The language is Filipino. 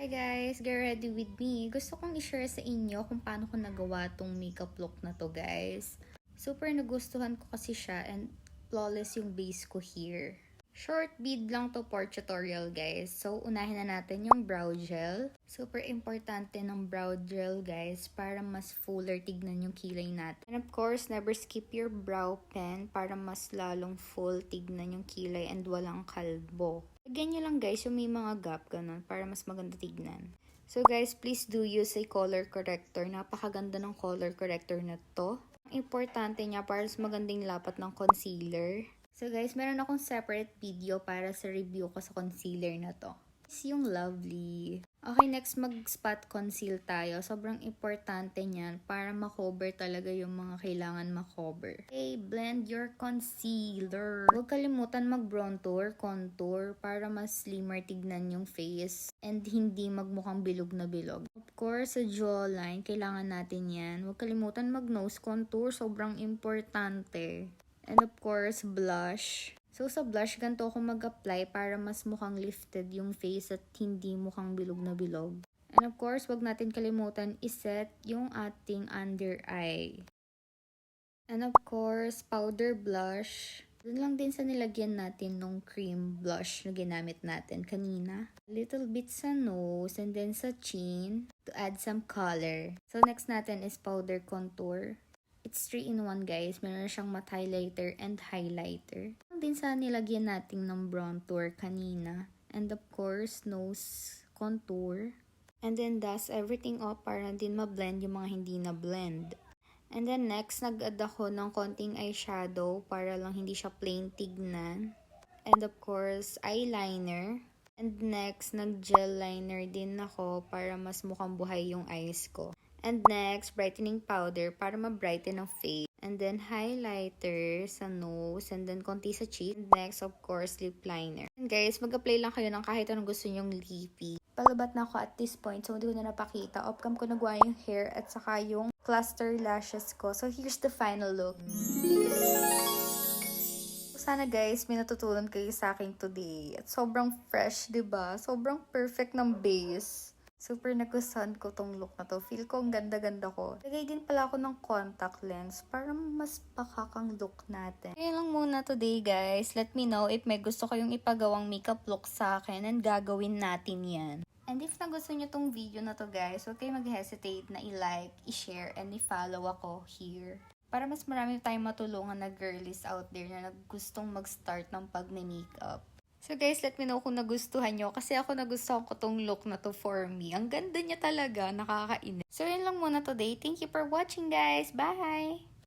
guys, get ready with me. Gusto kong i-share sa inyo kung paano ko nagawa tong makeup look na to guys. Super nagustuhan ko kasi siya and flawless yung base ko here. Short bead lang to for tutorial guys. So unahin na natin yung brow gel. Super importante ng brow gel guys para mas fuller tignan yung kilay natin. And of course, never skip your brow pen para mas lalong full tignan yung kilay and walang kalbo. Lagyan nyo lang guys yung may mga gap ganun para mas maganda tignan. So guys, please do use a color corrector. Napakaganda ng color corrector na to. Ang importante niya para mas magandang lapat ng concealer. So guys, meron akong separate video para sa review ko sa concealer na to. Is yung Lovely. Okay, next mag-spot conceal tayo. Sobrang importante niyan para makover talaga yung mga kailangan makover. Okay, blend your concealer. Huwag kalimutan mag-brown contour para mas slimmer tignan yung face and hindi magmukhang bilog na bilog. Of course, sa jawline, kailangan natin yan. Huwag kalimutan mag-nose contour. Sobrang importante. And of course, blush. So, sa blush, ganito ako mag-apply para mas mukhang lifted yung face at hindi mukhang bilog na bilog. And of course, wag natin kalimutan iset yung ating under eye. And of course, powder blush. Doon lang din sa nilagyan natin nung cream blush na ginamit natin kanina. A little bit sa nose and then sa chin to add some color. So, next natin is powder contour. It's 3-in-1 guys. Meron siyang matte highlighter and highlighter. Din sa nilagyan natin ng brown tour kanina. And of course, nose contour. And then dust everything off para din ma-blend yung mga hindi na-blend. And then next, nag-add ako ng konting eyeshadow para lang hindi siya plain tignan. And of course, eyeliner. And next, nag-gel liner din ako para mas mukhang buhay yung eyes ko. And next, brightening powder para ma-brighten ang face. And then, highlighter sa nose. And then, konti sa cheek. And next, of course, lip liner. And guys, mag-apply lang kayo ng kahit anong gusto nyong lippy. Palabat na ako at this point, so hindi ko na napakita. Off-cam ko nagawa yung hair at saka yung cluster lashes ko. So, here's the final look. Sana guys, may natutunan kayo sa akin today. At sobrang fresh, diba? Sobrang perfect ng base. Super nagustuhan ko tong look na to. Feel ko ang ganda-ganda ko. Lagay din pala ako ng contact lens para mas pakakang look natin. Kaya lang muna today guys. Let me know if may gusto kayong ipagawang makeup look sa akin and gagawin natin yan. And if nagustuhan nyo tong video na to guys, huwag kayo mag-hesitate na i-like, i-share, and i-follow ako here. Para mas marami tayong matulungan na girlies out there na gustong mag-start ng pag-makeup. So guys, let me know kung nagustuhan nyo. Kasi ako nagustuhan ko tong look na to for me. Ang ganda niya talaga. Nakakainis. So yun lang muna today. Thank you for watching guys. Bye!